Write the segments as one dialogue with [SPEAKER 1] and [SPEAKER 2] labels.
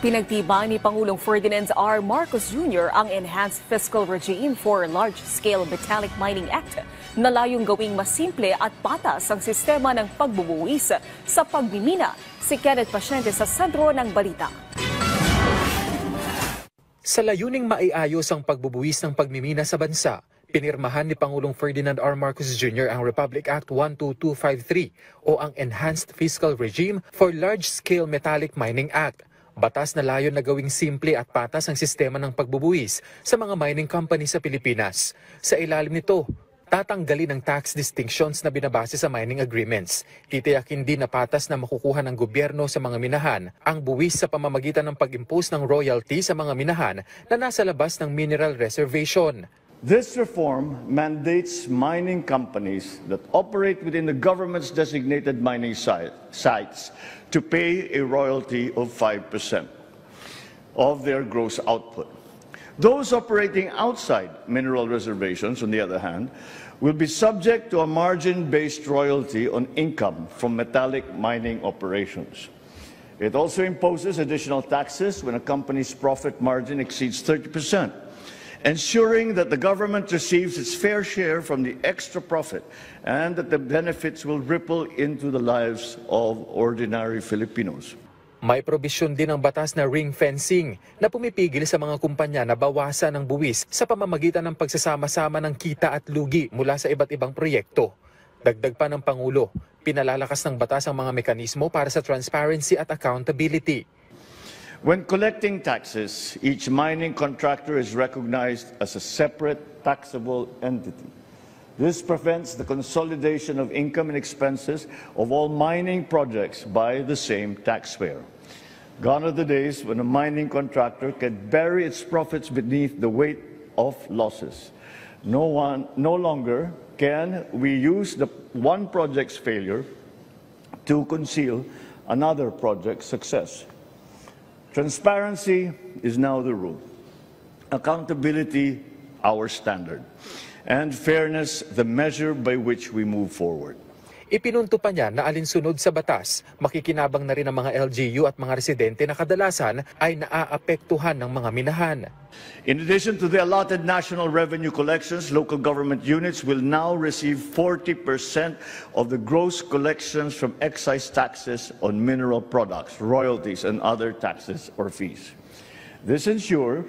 [SPEAKER 1] Pinagtibay ni Pangulong Ferdinand R. Marcos Jr. ang Enhanced Fiscal Regime for Large-Scale Metallic Mining Act na layong gawing mas simple at patas ang sistema ng pagbubuwis sa pagmimina. Si Kenneth Pasyente sa sentro ng balita.
[SPEAKER 2] Sa layuning maiayos ang pagbubuwis ng pagmimina sa bansa, pinirmahan ni Pangulong Ferdinand R. Marcos Jr. ang Republic Act 12253 o ang Enhanced Fiscal Regime for Large-Scale Metallic Mining Act. Batas na layon na gawing simple at patas ang sistema ng pagbubuwis sa mga mining company sa Pilipinas. Sa ilalim nito, tatanggalin ang tax distinctions na binabase sa mining agreements. Titiyakin din na patas na makukuha ng gobyerno sa mga minahan ang buwis sa pamamagitan ng pag-impose ng royalty sa mga minahan na nasa labas ng mineral reservation.
[SPEAKER 3] This reform mandates mining companies that operate within the government's designated mining sites to pay a royalty of 5% of their gross output. Those operating outside mineral reservations, on the other hand, will be subject to a margin-based royalty on income from metallic mining operations. It also imposes additional taxes when a company's profit margin exceeds 30%. Ensuring that the government receives its fair share from the extra profit and that the benefits will ripple into the lives of ordinary Filipinos.
[SPEAKER 2] May probisyon din ang batas na ring fencing na pumipigil sa mga kumpanya na bawasan ng buwis sa pamamagitan ng pagsasama-sama ng kita at lugi mula sa iba't ibang proyekto. Dagdag pa ng Pangulo, pinalalakas ng batas ang mga mekanismo para sa transparency at accountability.
[SPEAKER 3] When collecting taxes, each mining contractor is recognized as a separate taxable entity. This prevents the consolidation of income and expenses of all mining projects by the same taxpayer. Gone are the days when a mining contractor can bury its profits beneath the weight of losses. No longer can we use the one project's failure to conceal another project's success. Transparency is now the rule, accountability our standard, and fairness the measure by which we move forward.
[SPEAKER 2] Ipinunto pa niya na alinsunod sa batas, makikinabang na rin ang mga LGU at mga residente na kadalasan ay naaapektuhan ng mga minahan.
[SPEAKER 3] In addition to the allotted national revenue collections, local government units will now receive 40% of the gross collections from excise taxes on mineral products, royalties, and other taxes or fees. This ensures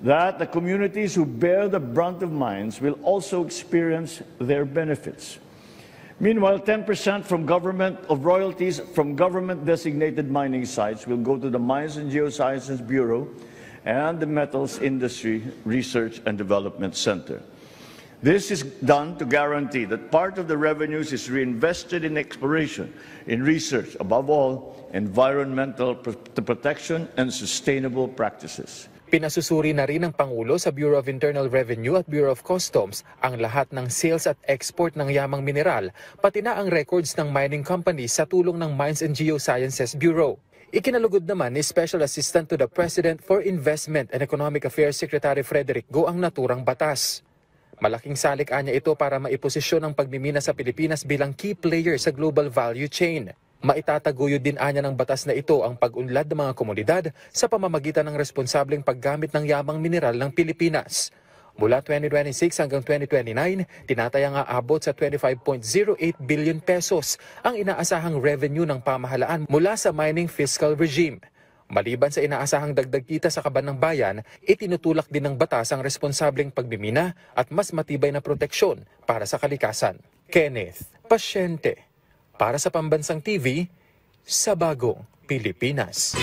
[SPEAKER 3] that the communities who bear the brunt of mines will also experience their benefits. Meanwhile, 10% of royalties from government-designated mining sites will go to the Mines and Geosciences Bureau and the Metals Industry Research and Development Center. This is done to guarantee that part of the revenues is reinvested in exploration, in research, above all, environmental protection and sustainable practices.
[SPEAKER 2] Pinasusuri na rin ng Pangulo sa Bureau of Internal Revenue at Bureau of Customs ang lahat ng sales at export ng yamang mineral, pati na ang records ng mining companies sa tulong ng Mines and Geosciences Bureau. Ikinalugod naman ni Special Assistant to the President for Investment and Economic Affairs Secretary Frederick Go ang naturang batas. Malaking salik-anya ito para maiposisyon ang pagmimina sa Pilipinas bilang key player sa global value chain. Maitataguyod din anya ng batas na ito ang pag-unlad ng mga komunidad sa pamamagitan ng responsableng paggamit ng yamang mineral ng Pilipinas. Mula 2026 hanggang 2029, tinatayang aabot sa 25.08 billion pesos ang inaasahang revenue ng pamahalaan mula sa mining fiscal regime. Maliban sa inaasahang dagdag kita sa kaban ng bayan, itinutulak din ng batas ang responsableng pagmimina at mas matibay na proteksyon para sa kalikasan. Kenneth Pasyente, para sa Pambansang TV, sa Bagong Pilipinas.